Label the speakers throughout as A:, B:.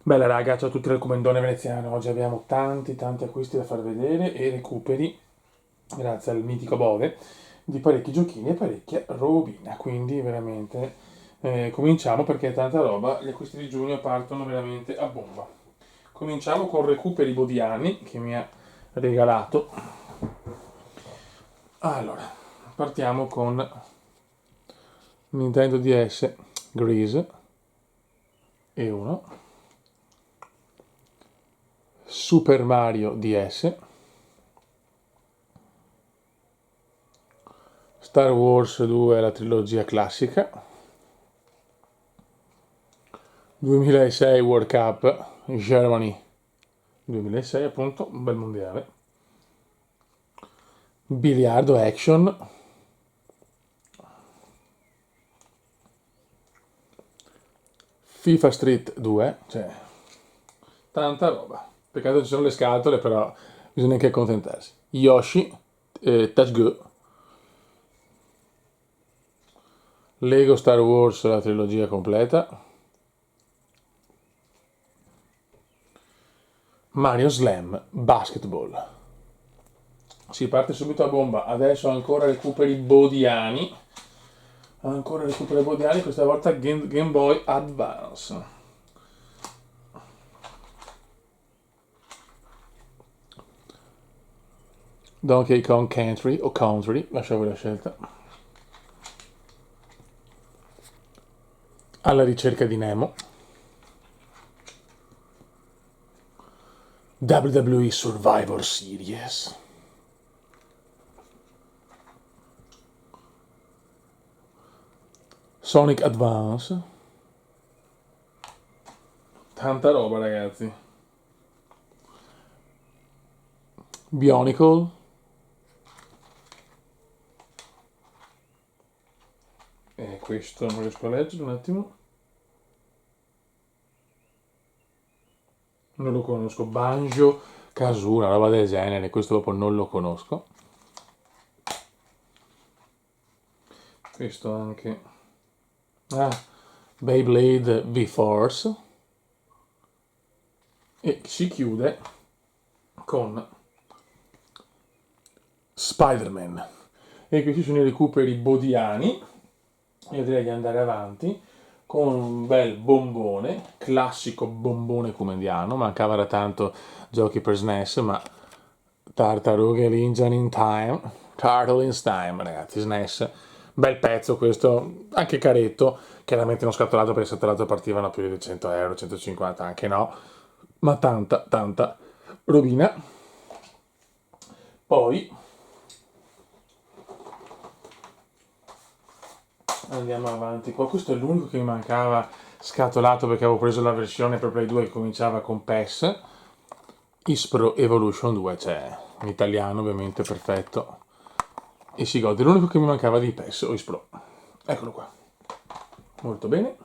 A: Bella raga, ciao a tutti dal Comendone Veneziano. Oggi abbiamo tanti acquisti da far vedere e recuperi, grazie al mitico Bove, di parecchi giochini e parecchia robina. Quindi veramente cominciamo perché è tanta roba. Gli acquisti di giugno partono veramente a bomba. Cominciamo con recuperi bodiani che mi ha regalato. Allora, partiamo con Nintendo DS Grease e uno. Super Mario DS, Star Wars 2, la trilogia classica, 2006 World Cup, Germany 2006 appunto, un bel mondiale, Biliardo Action, FIFA Street 2, cioè tanta roba. Peccato ci sono le scatole, però bisogna anche accontentarsi. Yoshi, Touch Go, Lego Star Wars, la trilogia completa, Mario Slam Basketball. Si parte subito a bomba, adesso ancora recuperi bodiani, questa volta Game Boy Advance. Donkey Kong Country o Country, lascia voi la scelta. Alla ricerca di Nemo. WWE Survivor Series. Sonic Advance. Tanta roba ragazzi. Bionicle. E questo non riesco a leggere un attimo. Non lo conosco. Banjo Kazooie, una roba del genere. Questo dopo non lo conosco. Questo anche. Beyblade V-Force. E si chiude con Spider-Man. E questi sono i recuperi bodiani. Io direi di andare avanti con un bel bombone, classico bombone comendiano. Mancava da tanto giochi per SNES, ma Tartarughe Ninja in Time, Turtle in Time, ragazzi, SNES. Bel pezzo questo, anche caretto, chiaramente non scatolato perché scatolato partivano più di 100 euro, 150 anche no, ma tanta robina. Poi andiamo avanti qua, questo è l'unico che mi mancava scatolato perché avevo preso la versione per Play 2 che cominciava con PES, Ispro Evolution 2, cioè in italiano ovviamente perfetto, e si gode. L'unico che mi mancava di PES o Ispro, eccolo qua, molto bene.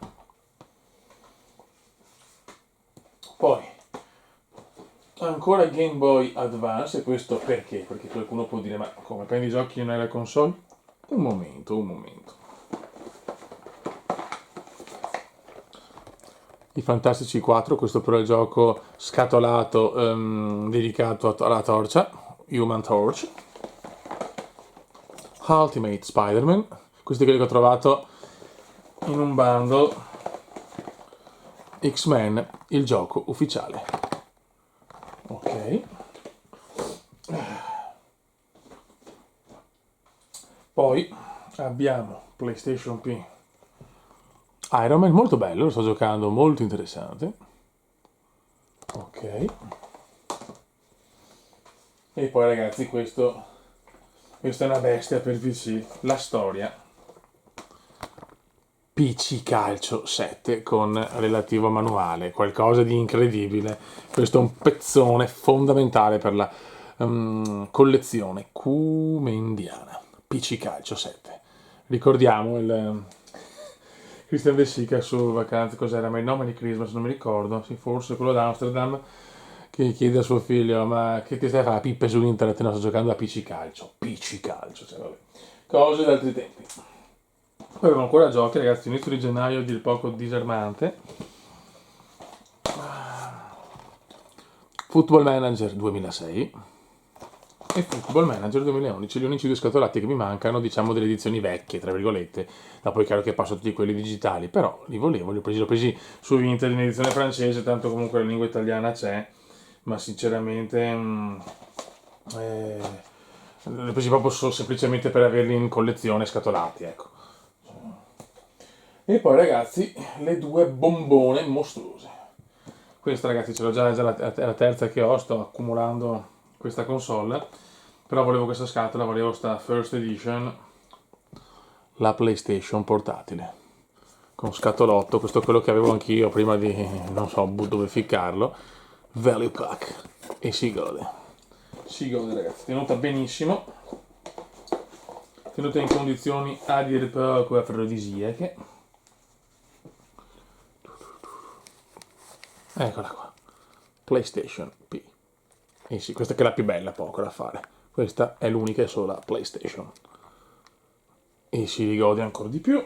A: Poi ancora Game Boy Advance, e questo perché? Perché qualcuno può dire ma come prendi i giochi e non hai la console? Un momento. I Fantastici 4, questo però è il gioco scatolato dedicato alla torcia, Human Torch. Ultimate Spider-Man, questi quelli che ho trovato in un bundle. X-Men, il gioco ufficiale. Ok. Poi abbiamo PlayStation P. Iron Man, molto bello, lo sto giocando, molto interessante. Ok. E poi ragazzi, questa è una bestia per PC, la storia. PC Calcio 7 con relativo manuale, qualcosa di incredibile. Questo è un pezzone fondamentale per la collezione comendiana. PC Calcio 7. Ricordiamo il Christian De Sica su vacanze, cos'era? My Nome Christmas, non mi ricordo, sì, forse quello da Amsterdam, che chiede a suo figlio, ma che ti stai a fare pippe su internet? No, sto giocando a PC Calcio, cioè vabbè. Cose d'altri tempi. Poi abbiamo ancora giochi, ragazzi, inizio di gennaio a dir poco disarmante. Football Manager 2006 e Football Manager 2011, gli unici due scatolati che mi mancano, diciamo, delle edizioni vecchie, tra virgolette. Dopo è chiaro che passo tutti quelli digitali, però li volevo, li ho presi su Vinted in edizione francese, tanto comunque la lingua italiana c'è, ma sinceramente li ho presi proprio semplicemente per averli in collezione scatolati, ecco. E poi ragazzi, le due bombone mostruose. Questa ragazzi ce l'ho già, è la terza che ho, sto accumulando questa console, però volevo questa scatola, volevo sta First Edition, la PlayStation portatile, con scatolotto, questo è quello che avevo anch'io prima di, non so, dove ficcarlo, Value Pack, e si gode ragazzi, tenuta benissimo, tenuta in condizioni a dir poco afrodisiache. Eccola qua, PlayStation P. E sì, questa che è la più bella, poco da fare. Questa è l'unica e sola PlayStation. E si rigode ancora di più.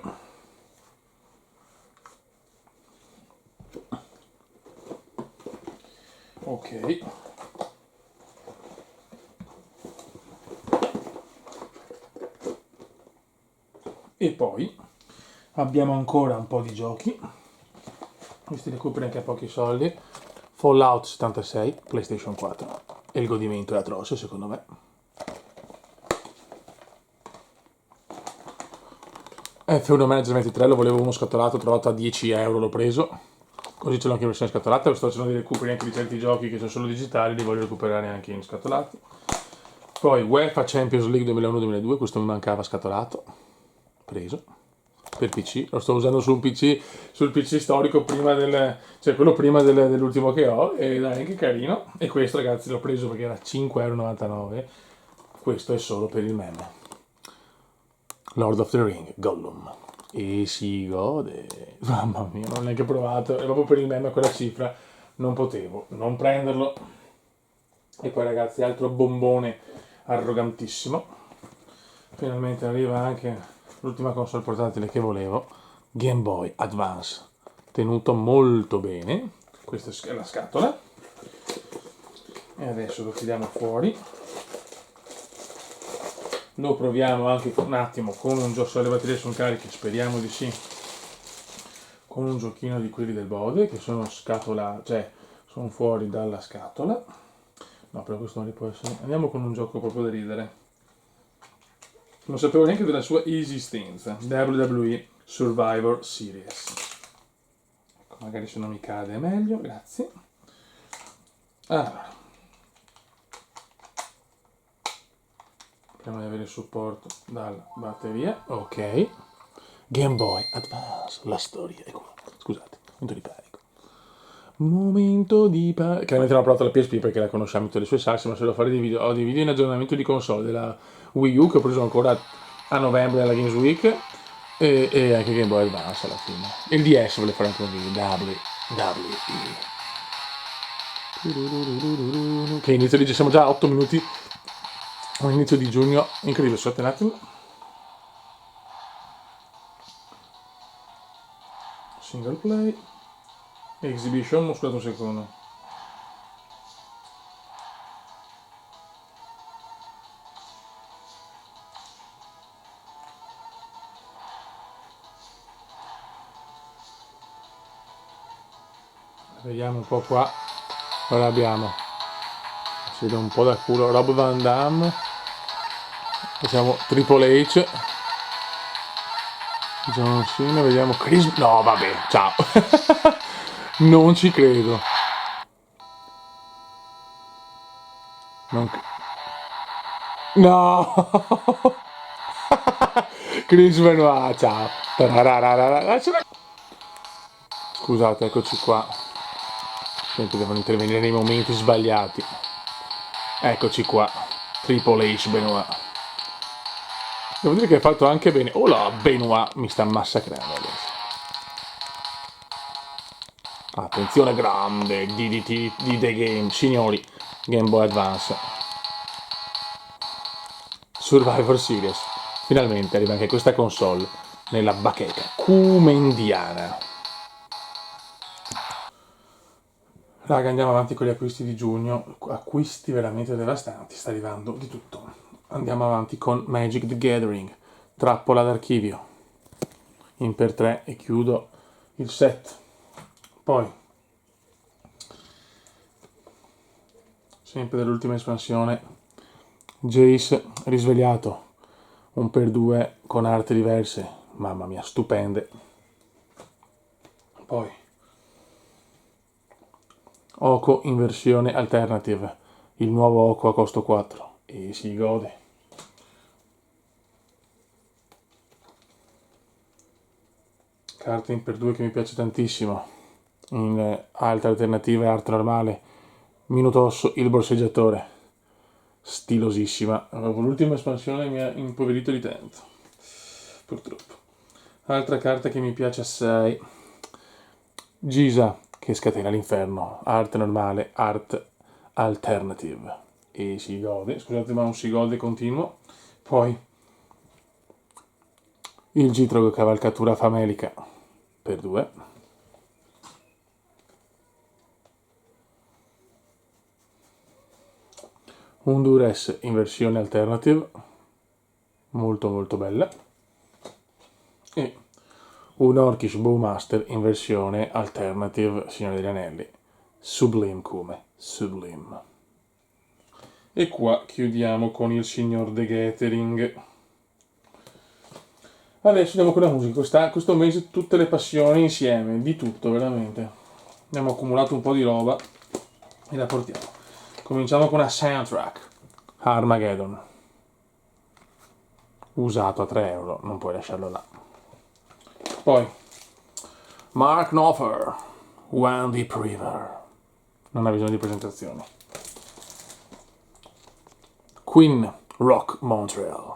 A: Ok. E poi abbiamo ancora un po' di giochi. Questi recuperi anche a pochi soldi. Fallout 76, PlayStation 4. E il godimento è atroce secondo me. F1 Manager 23 lo volevo uno scatolato, trovato a 10 euro, l'ho preso. Così ce l'ho anche in versione scatolata. Sto facendo dei recuperi anche di certi giochi che sono solo digitali, li voglio recuperare anche in scatolati. Poi UEFA Champions League 2001-2002, questo mi mancava scatolato. Preso. Per PC, lo sto usando sul PC storico prima cioè quello prima dell'ultimo che ho, ed è anche carino. E questo ragazzi l'ho preso perché era 5,99 €. Questo è solo per il meme. Lord of the Ring, Gollum. E si gode. Mamma mia, non ho neanche provato, è proprio per il meme a quella cifra, non potevo non prenderlo. E poi ragazzi, altro bombone arrogantissimo. Finalmente arriva anche l'ultima console portatile che volevo, Game Boy Advance, tenuto molto bene. Questa è la scatola e adesso lo tiriamo fuori, lo proviamo anche un attimo con un gioco, se le batterie sono cariche, speriamo di sì, con un giochino di quelli del Bode che sono scatola, cioè sono fuori dalla scatola. No, però questo non li può essere. Andiamo con un gioco proprio da ridere. Non sapevo neanche della sua esistenza. WWE Survivor Series. Ecco, magari se non mi cade è meglio, grazie. Allora. Speriamo di avere il supporto dalla batteria. Ok. Game Boy Advance. La storia è qua. Scusate, momento di panico. Momento di panico. Chiaramente non ho provato la PSP perché la conosciamo tutte le sue salse, ma se devo fare dei video, ho dei video in aggiornamento di console della Wii U che ho preso ancora a novembre alla Games Week e anche Game Boy Advance alla fine. E il DS volevo fare anche un video, WWE. Che inizio di siamo già a 8 minuti, un inizio di giugno, incredibile, aspetta un attimo. Single play, exhibition, scusate un secondo. Vediamo un po' qua. Ora abbiamo, si vede un po' da culo, Rob Van Damme, facciamo Triple H, John Cena, vediamo Chris, no vabbè, ciao. Non ci credo. Non... No. Chris Benoit, ciao. Scusate, eccoci qua. Sempre devono intervenire nei momenti sbagliati. Eccoci qua. Triple H Benoit. Devo dire che hai fatto anche bene. Oh là, Benoit mi sta massacrando adesso. Attenzione grande, DDT di The Game, signori. Game Boy Advance. Survivor Series. Finalmente arriva anche questa console nella bacheca cumendiana. Raga, andiamo avanti con gli acquisti di giugno, acquisti veramente devastanti, sta arrivando di tutto. Andiamo avanti con Magic the Gathering, trappola d'archivio, in per 3 e chiudo il set. Poi, sempre dell'ultima espansione, Jace risvegliato, un per 2 con arte diverse, mamma mia, stupende. Poi, Oko in versione alternative, il nuovo Oko a costo 4 e si gode. Carta in per 2 che mi piace tantissimo, in altre alternative arte normale, Minutosso il borseggiatore, stilosissima. L'ultima espansione mi ha impoverito di tanto, purtroppo. Altra carta che mi piace assai, Gisa che scatena l'inferno, arte normale, art alternative e si gode, scusate ma un si gode continuo. Poi il Gitrogo cavalcatura famelica per 2, un Dures in versione alternative, molto molto bella, e un Orcish Bowmaster in versione alternative Signore degli Anelli, sublime come sublime. E qua chiudiamo con il Signor The Gathering. Adesso andiamo con la musica, questo mese tutte le passioni insieme, di tutto veramente. Abbiamo accumulato un po' di roba e la portiamo. Cominciamo con una soundtrack, Armageddon, usato a 3 euro, non puoi lasciarlo là. Poi Mark Knopfler, One Deep River, non ha bisogno di presentazioni. Queen, Rock Montreal,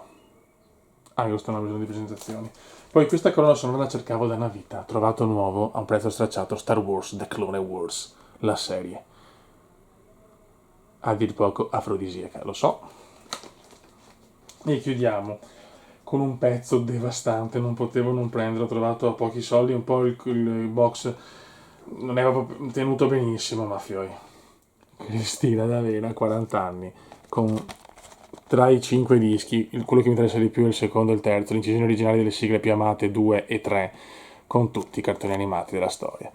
A: anche questo non ha bisogno di presentazioni. Poi questa colonna sonora la cercavo da una vita, trovato nuovo a un prezzo stracciato, Star Wars The Clone Wars, la serie. A dir poco afrodisiaca, lo so. E chiudiamo con un pezzo devastante, non potevo non prenderlo, ho trovato a pochi soldi, un po' il box non era proprio tenuto benissimo, ma fioi. Cristina D'Avena, 40 anni, con tra i 5 dischi, quello che mi interessa di più è il secondo e il terzo, l'incisione originale delle sigle più amate 2 e 3, con tutti i cartoni animati della storia.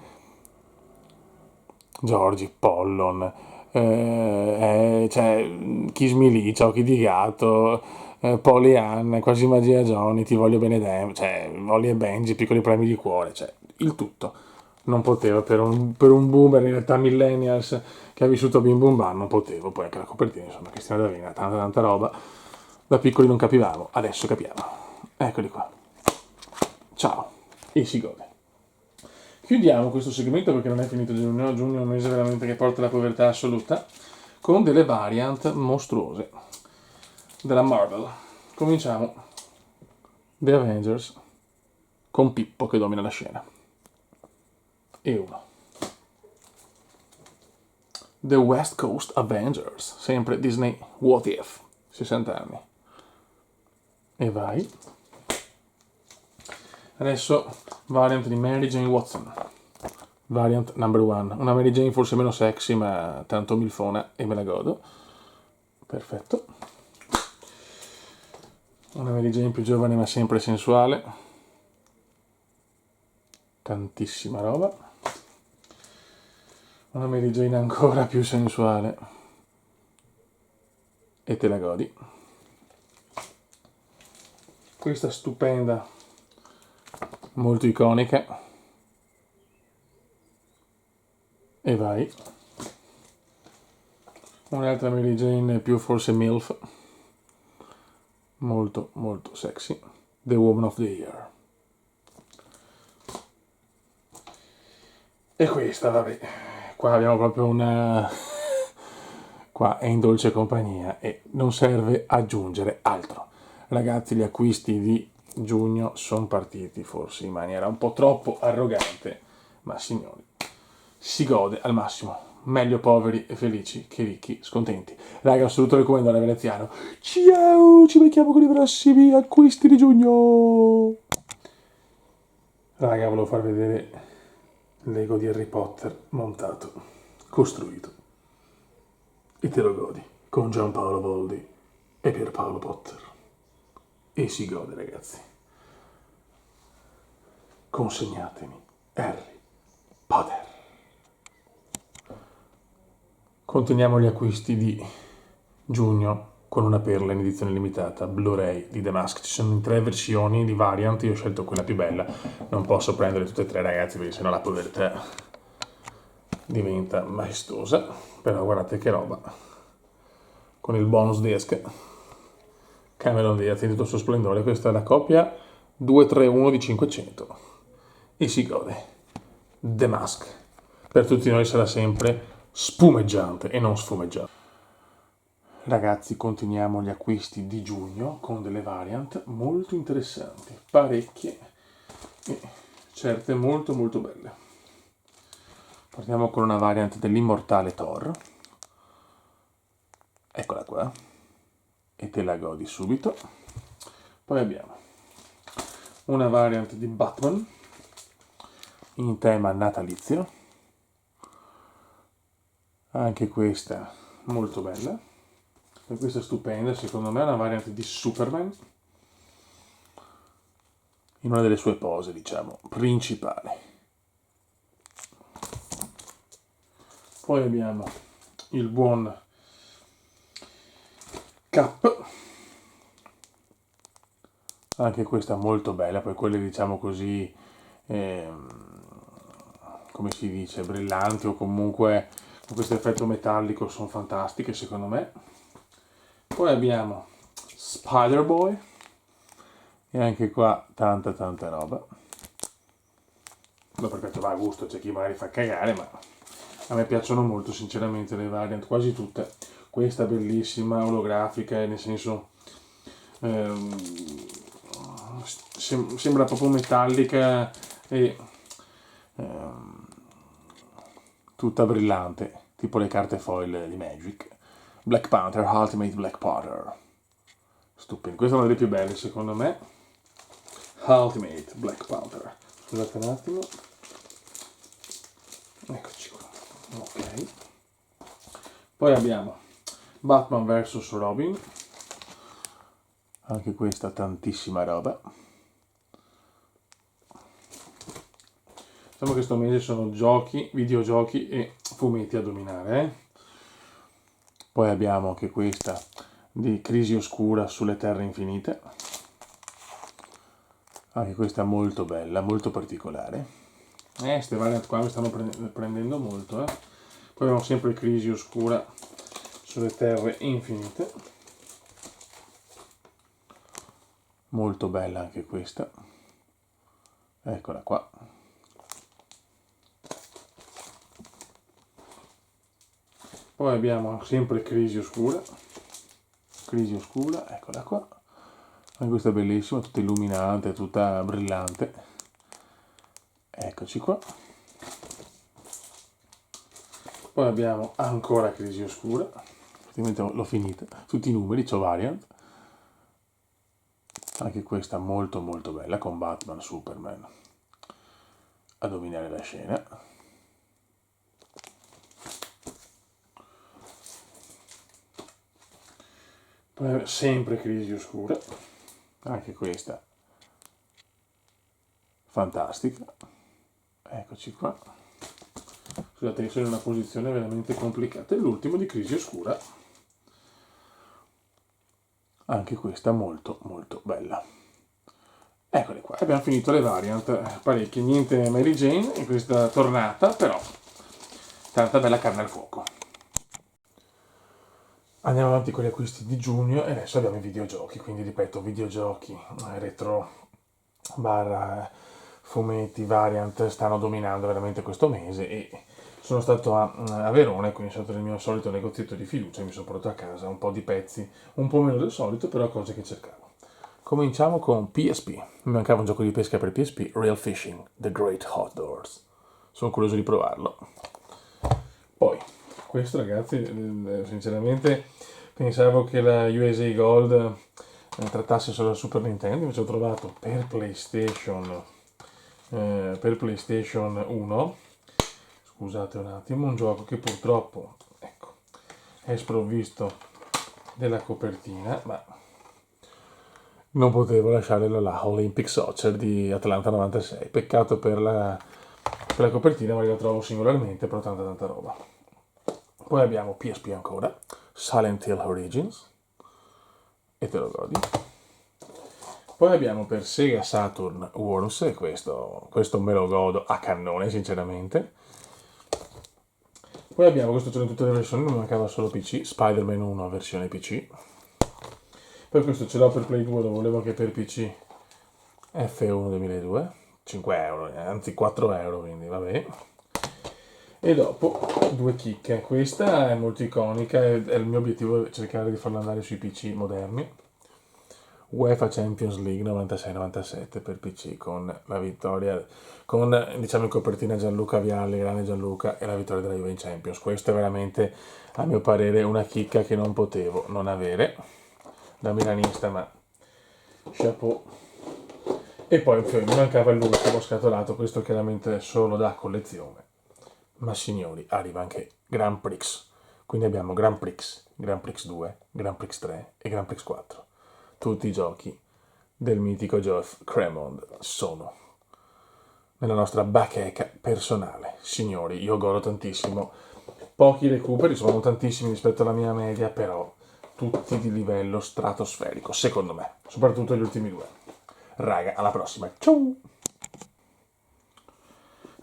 A: Giorgi, Pollon, Kiss Me Lee, Occhi di gatto, Polly Ann, Quasi Magia Johnny, Ti voglio bene Ollie e Benji, Piccoli problemi di cuore, il tutto. Non potevo, per un boomer in età millennials che ha vissuto Bim Bum Bam, non potevo. Poi anche la copertina, insomma, Cristina D'Avena, tanta roba. Da piccoli non capivamo, adesso capiamo. Eccoli qua. Ciao. E si gode. Chiudiamo questo segmento perché non è finito giugno è un mese veramente che porta alla povertà assoluta, con delle variant mostruose della Marvel. Cominciamo. The Avengers, con Pippo che domina la scena. E uno. The West Coast Avengers, sempre Disney What If, 60 anni. E vai. Adesso variant di Mary Jane Watson, variant number 1, una Mary Jane forse meno sexy ma tanto milfona e me la godo, perfetto. Una Mary Jane più giovane ma sempre sensuale, tantissima roba. Una Mary Jane ancora più sensuale e te la godi. Questa stupenda, molto iconica, e vai. Un'altra Mary Jane più forse MILF, molto molto sexy, The Woman of the Year. E questa, vabbè, qua abbiamo proprio una... qua è in dolce compagnia e non serve aggiungere altro. Ragazzi, gli acquisti di giugno sono partiti forse in maniera un po' troppo arrogante, ma signori, si gode al massimo. Meglio poveri e felici che ricchi scontenti. Raga, assoluto recommendone veneziano. Ciao, ci becchiamo con i prossimi acquisti di giugno. Raga, volevo far vedere Lego di Harry Potter montato costruito. E te lo godi con Giampaolo Voldi e Pierpaolo Potter. E si gode, ragazzi. Consegnatemi Harry Potter. Continuiamo gli acquisti di giugno con una perla in edizione limitata Blu-ray di The Mask. Ci sono 3 versioni di variant, io ho scelto quella più bella. Non posso prendere tutte e 3, ragazzi, perché sennò la povertà diventa maestosa. Però guardate che roba, con il bonus disc Cameron Diaz in tutto il suo splendore. Questa è la copia 231 di 500 e si gode. The Mask per tutti noi sarà sempre spumeggiante e non sfumeggiante. Ragazzi, continuiamo gli acquisti di giugno con delle variant molto interessanti, parecchie e certe molto molto belle. Partiamo con una variant dell'immortale Thor. Eccola qua. E te la godi subito. Poi abbiamo una variant di Batman in tema natalizio. Anche questa molto bella. E questa è stupenda, secondo me è una variant di Superman in una delle sue pose, diciamo, principali. Poi abbiamo il buon Cap, anche questa molto bella, poi quelle diciamo così, come si dice, brillanti o comunque con questo effetto metallico sono fantastiche secondo me. Poi abbiamo Spider-Boy e anche qua tanta roba. No, perché va a gusto, c'è chi magari fa cagare, ma a me piacciono molto sinceramente le variant, quasi tutte. Questa bellissima, olografica, nel senso sembra proprio metallica e tutta brillante, tipo le carte foil di Magic. Black Panther, Ultimate Black Panther. Stupendo, questa è una delle più belle secondo me. Ultimate Black Panther. Scusate un attimo. Eccoci qua. Ok. Poi abbiamo Batman vs Robin. Anche questa tantissima roba. Diciamo che sto mese sono giochi, videogiochi e fumetti a dominare. Poi abbiamo anche questa di Crisi Oscura sulle Terre Infinite. Anche questa molto bella, molto particolare. Queste variant qua mi stanno prendendo molto. Poi abbiamo sempre Crisi Oscura sulle Terre Infinite. Molto bella anche questa. Eccola qua. Poi abbiamo sempre Crisi Oscura, eccola qua. Anche questa è bellissima, tutta illuminante, tutta brillante. Eccoci qua. Poi abbiamo ancora Crisi Oscura, praticamente l'ho finita, tutti i numeri, c'ho variant. Anche questa molto bella, con Batman, Superman a dominare la scena. Poi sempre Crisi Oscura, anche questa fantastica. Eccoci qua. Scusate che sono in una posizione veramente complicata. E l'ultimo di Crisi Oscura, anche questa molto bella. Eccole qua, abbiamo finito le variant, parecchie, niente Mary Jane in questa tornata, però tanta bella carne al fuoco. Andiamo avanti con gli acquisti di giugno e adesso abbiamo i videogiochi, quindi ripeto, videogiochi, retro, barra, fumetti, variant stanno dominando veramente questo mese e sono stato a Verona, quindi sono stato nel mio solito negozietto di fiducia e mi sono portato a casa un po' di pezzi, un po' meno del solito, però cose che cercavo. Cominciamo con PSP, mi mancava un gioco di pesca per PSP, Real Fishing, The Great Outdoors. Sono curioso di provarlo. Poi, questo ragazzi, sinceramente pensavo che la USA Gold trattasse solo il Super Nintendo, invece ho trovato per PlayStation 1, scusate un attimo, un gioco che purtroppo, ecco, è sprovvisto della copertina, ma non potevo lasciarlo là, Olympic Soccer di Atlanta 96, peccato per la copertina, ma la trovo singolarmente, però tanta roba. Poi abbiamo PSP ancora, Silent Hill Origins, e te lo godi. Poi abbiamo per Sega Saturn Worms, e questo me lo godo a cannone sinceramente. Poi abbiamo, questo c'è in tutte le versioni, non mancava solo PC, Spider-Man 1 versione PC. Poi questo ce l'ho per Play 2, lo volevo anche per PC, F1 2002, 5 euro, anzi 4 euro, quindi vabbè. E dopo due chicche, questa è molto iconica, è il mio obiettivo cercare di farla andare sui PC moderni. UEFA Champions League 96-97 per PC con la vittoria, con diciamo in copertina Gianluca Vialli, grande Gianluca, e la vittoria della Juve in Champions. Questo è veramente, a mio parere, una chicca che non potevo non avere da milanista, ma chapeau. E poi mi mancava l'ultimo scatolato, questo chiaramente è solo da collezione. Ma signori, arriva anche Grand Prix. Quindi abbiamo Grand Prix, Grand Prix 2, Grand Prix 3 e Grand Prix 4. Tutti i giochi del mitico Geoff Cremond sono nella nostra bacheca personale. Signori, io godo tantissimo. Pochi recuperi, sono tantissimi rispetto alla mia media, però tutti di livello stratosferico, secondo me, soprattutto gli ultimi due. Raga, alla prossima, ciao!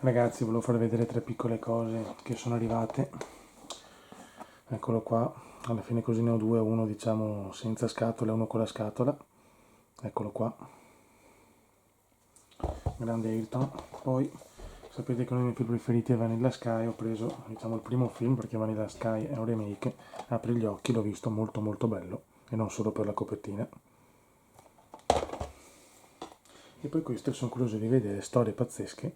A: Ragazzi, volevo farvi vedere 3 piccole cose che sono arrivate. Eccolo qua, alla fine così ne ho due, uno diciamo senza scatola e uno con la scatola. Eccolo qua, grande Ayrton. Poi sapete che uno dei miei film preferiti è Vanilla Sky, ho preso diciamo il primo film perché Vanilla Sky è un remake, apri gli occhi, l'ho visto, molto bello, e non solo per la copertina. E poi queste sono curioso di vedere, storie pazzesche,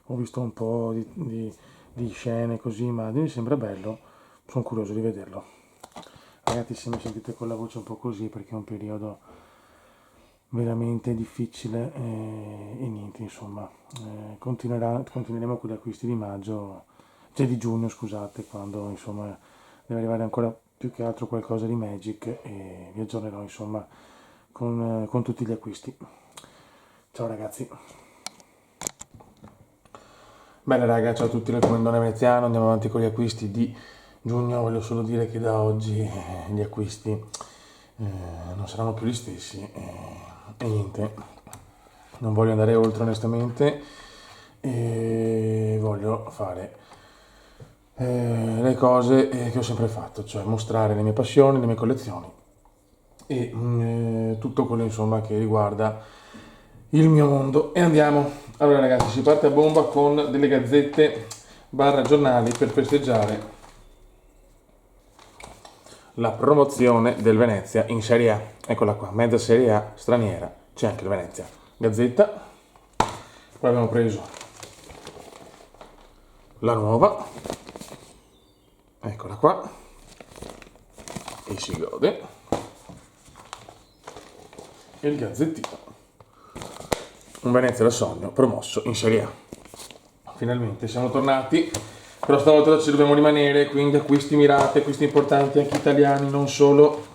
A: ho visto un po' di scene così, ma mi sembra bello, sono curioso di vederlo. Ragazzi, se mi sentite con la voce un po' così perché è un periodo veramente difficile e niente, insomma, continueremo con gli acquisti di maggio, cioè di giugno, scusate, quando insomma deve arrivare ancora più che altro qualcosa di Magic e vi aggiornerò insomma con tutti gli acquisti. Ciao ragazzi. Bene raga, ciao a tutti, il Commendone Veneziano, andiamo avanti con gli acquisti di giugno. Voglio solo dire che da oggi gli acquisti non saranno più gli stessi e niente, non voglio andare oltre onestamente e voglio fare le cose che ho sempre fatto, cioè mostrare le mie passioni, le mie collezioni e tutto quello insomma che riguarda il mio mondo. E andiamo. Allora ragazzi, si parte a bomba con delle gazzette barra giornali per festeggiare la promozione del Venezia in Serie A. Eccola qua, mezza Serie A straniera, c'è anche il Venezia. Gazzetta. Poi abbiamo preso la nuova, eccola qua, e si gode. E il gazzettino. Un Venezia da sogno promosso in Serie A. Finalmente siamo tornati, però stavolta ci dobbiamo rimanere, quindi acquisti mirati, acquisti importanti anche italiani, non solo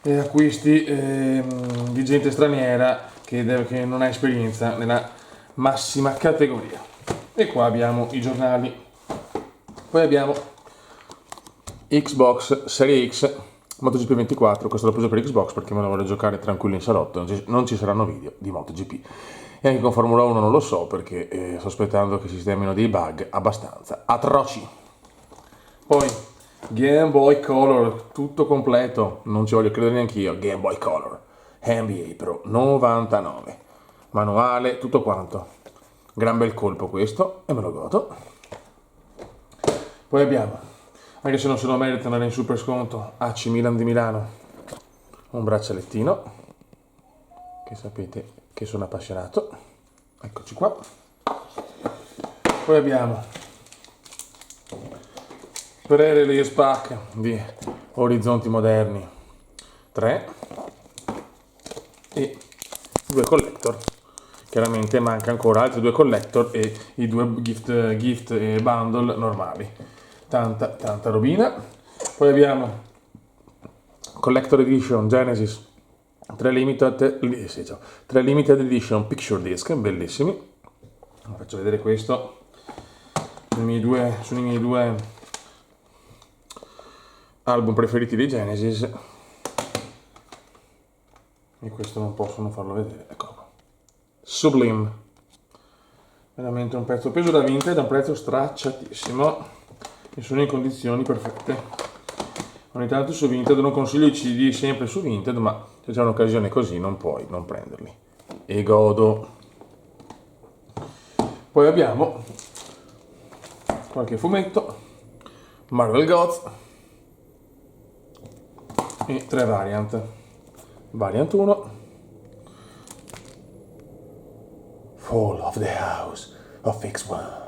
A: acquisti di gente straniera che non ha esperienza nella massima categoria. E qua abbiamo i giornali. Poi abbiamo Xbox Serie X MotoGP 24, questo l'ho preso per Xbox perché me lo voglio giocare tranquillo in salotto, non ci saranno video di MotoGP. E anche con Formula 1 non lo so perché sto aspettando che sistemino dei bug abbastanza atroci. Poi Game Boy Color, tutto completo, non ci voglio credere neanch'io, Game Boy Color, NBA Pro 99, manuale, tutto quanto. Gran bel colpo questo e me lo godo. Poi abbiamo, anche se non se lo merita andare in super sconto, AC Milan di Milano, un braccialettino, che sapete che sono appassionato, eccoci qua. Poi abbiamo Pre-Release Pack di Orizzonti Moderni 3 e due collector, Chiaramente manca ancora altri 2 collector e i 2 gift e bundle normali. Tanta robina. Poi abbiamo Collector Edition Genesis 3 limited edition picture disc, bellissimi. Faccio vedere questo sono i miei due album preferiti dei Genesis, e questo non posso non farlo vedere, eccolo qua. Sublime, veramente un pezzo peso da vintage, da un prezzo stracciatissimo e sono in condizioni perfette. Ogni tanto su Vinted non consiglio i CD sempre su Vinted, ma se c'è un'occasione così non puoi non prenderli. E godo. Poi abbiamo qualche fumetto, Marvel Gods e 3 variant. Variant 1, Fall of the House of X1.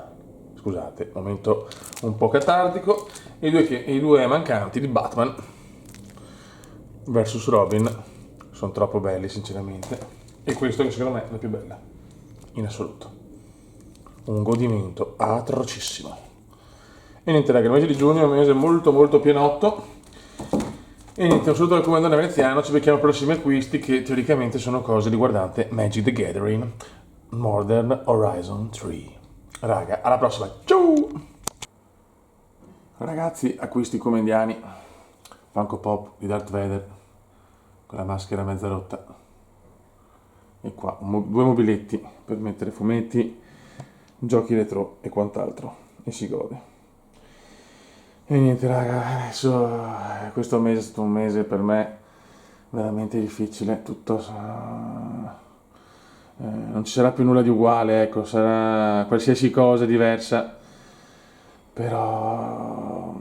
A: Scusate, momento un po' catartico. E i due mancanti di Batman vs Robin sono troppo belli sinceramente, e questo che secondo me è la più bella in assoluto, un godimento atrocissimo. E niente raga, il mese di giugno è un mese molto pienotto, e niente, un saluto dal comandante veneziano, ci becchiamo ai prossimi acquisti che teoricamente sono cose riguardanti Magic the Gathering Modern Horizon 3. Raga, alla prossima, ciao! Ragazzi, acquisti comendiani, Funko Pop di Darth Vader con la maschera mezza rotta, e qua 2 mobiletti per mettere fumetti, giochi retro e quant'altro, e si gode. E niente raga, adesso questo mese è stato un mese per me veramente difficile, tutto non ci sarà più nulla di uguale, ecco, sarà qualsiasi cosa diversa, però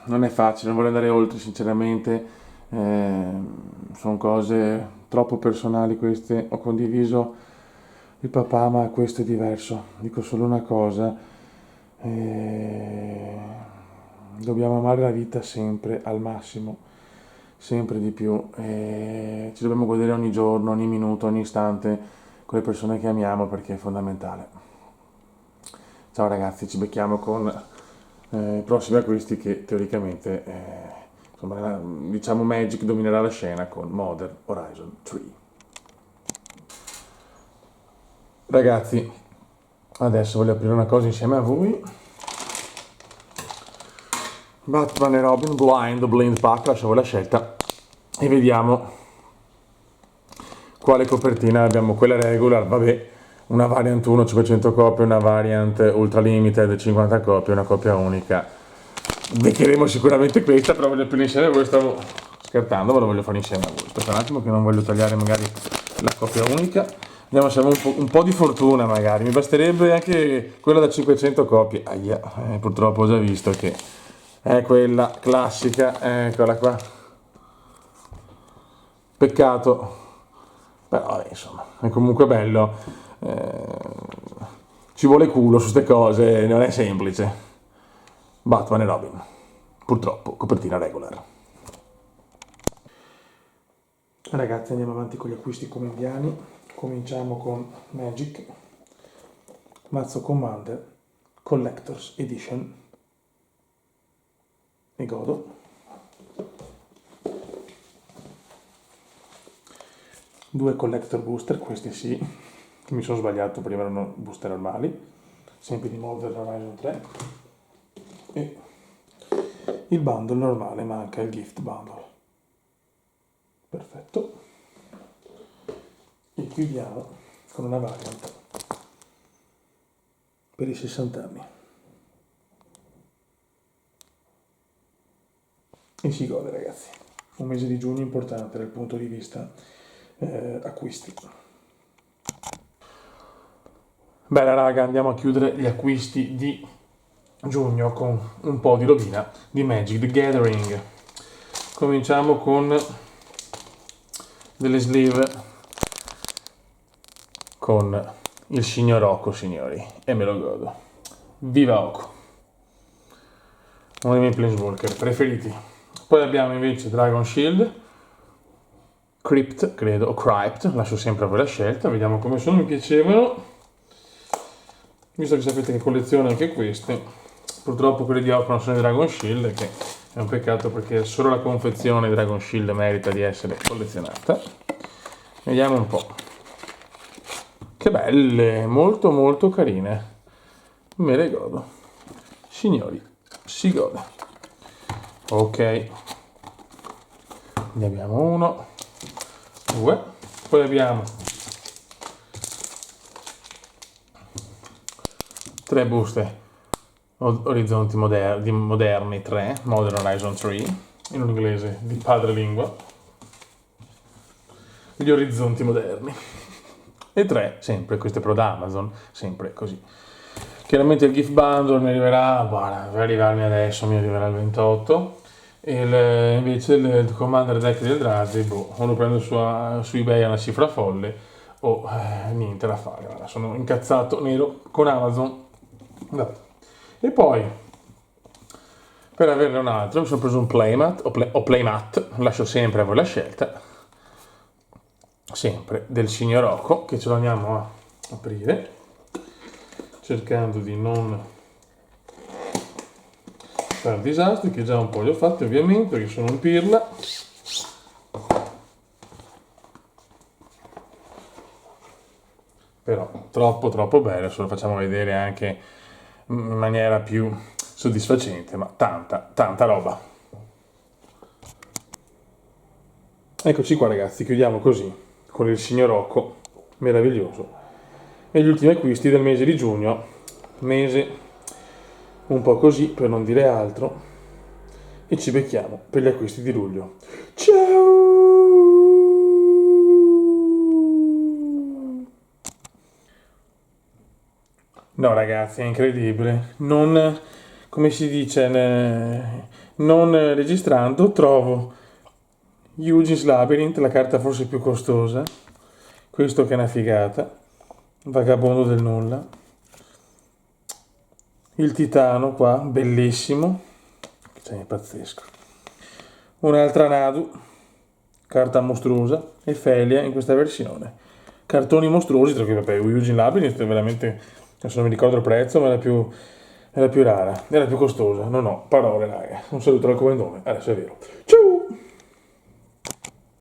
A: non è facile, non voglio andare oltre sinceramente, sono cose troppo personali queste. Ho condiviso il papà, ma questo è diverso, dico solo una cosa, dobbiamo amare la vita sempre al massimo, sempre di più, ci dobbiamo godere ogni giorno, ogni minuto, ogni istante con le persone che amiamo, perché è fondamentale. Ciao ragazzi, ci becchiamo con i prossimi acquisti che teoricamente insomma, diciamo Magic dominerà la scena con Modern Horizon 3. Ragazzi, adesso voglio aprire una cosa insieme a voi. Batman e Robin Blind Pack, lascio voi la scelta e vediamo quale copertina abbiamo. Quella regular, vabbè, una variant 1 500 copie, una variant ultra limited 50 copie, una copia unica. Beccheremo sicuramente questa, però voglio più insieme a voi, stavo scherzando, ma lo voglio fare insieme a voi. Aspetta un attimo che non voglio tagliare magari la copia unica. Vediamo se abbiamo un po' di fortuna magari, mi basterebbe anche quella da 500 copie. Ahia, purtroppo ho già visto che è quella classica, eccola qua. Peccato, però insomma è comunque bello, ci vuole culo su queste cose, non è semplice. Batman e Robin, purtroppo copertina regular. Ragazzi, andiamo avanti con gli acquisti comendiani. Cominciamo con Magic Mazzo Commander Collector's Edition, e godo. 2 collector booster, questi sì, che mi sono sbagliato, prima erano booster normali, sempre di Modern Horizon 3, e il bundle normale, manca il gift bundle. Perfetto. E chiudiamo con una variant per i 60 anni. E si gode ragazzi, un mese di giugno importante dal punto di vista acquisti. Bene raga, andiamo a chiudere gli acquisti di giugno con un po' di rovina di Magic the Gathering. Cominciamo con delle sleeve con il signor Oko, signori, e me lo godo. Viva Oko, uno dei miei planeswalker preferiti. Poi abbiamo invece Dragon Shield Crypt, credo, o Crypt, lascio sempre a voi la scelta, vediamo come sono, mi piacevano. Visto che sapete che colleziono anche questi, purtroppo quelli di Ocron sono i Dragon Shield, che è un peccato perché solo la confezione Dragon Shield merita di essere collezionata. Vediamo un po'. Che belle, molto molto carine. Me le godo. Signori, si gode. Ok. Ne abbiamo uno, due, poi abbiamo 3 buste Orizzonti moderni 3, Modern Horizon 3, in un inglese di padrelingua, gli orizzonti moderni. E 3, sempre, questo è pro da Amazon, sempre così. Chiaramente il gift bundle mi arriverà, guarda, deve arrivarmi adesso, mi arriverà il 28. Invece il Commander Deck del Drazi, o lo prendo su eBay a una cifra folle, o niente da fare. Guarda, sono incazzato nero con Amazon. Vabbè. E poi, per averne un altro, mi sono preso un playmat, o playmat, lascio sempre a voi la scelta, sempre del signor Rocco, che ce lo andiamo a aprire, cercando di non fare disastri, che già un po' li ho fatti ovviamente, perché sono un pirla. Però troppo bello, adesso lo facciamo vedere anche in maniera più soddisfacente, ma tanta roba. Eccoci qua ragazzi, chiudiamo così con il signor Rocco, meraviglioso, e gli ultimi acquisti del mese di giugno, mese un po' così per non dire altro, e ci becchiamo per gli acquisti di luglio. Ciao! No ragazzi, è incredibile, non, come si dice, non registrando trovo Eugene's Labyrinth, la carta forse più costosa, questo che è una figata, vagabondo del nulla, il titano qua, bellissimo, cioè è pazzesco, un'altra Nadu, carta mostruosa, e Felia in questa versione, cartoni mostruosi, perché vabbè, Eugene's Labyrinth è veramente, adesso non mi ricordo il prezzo, ma è la più rara, è la più costosa, non ho parole raga, un saluto al comandone, adesso è vero, ciao!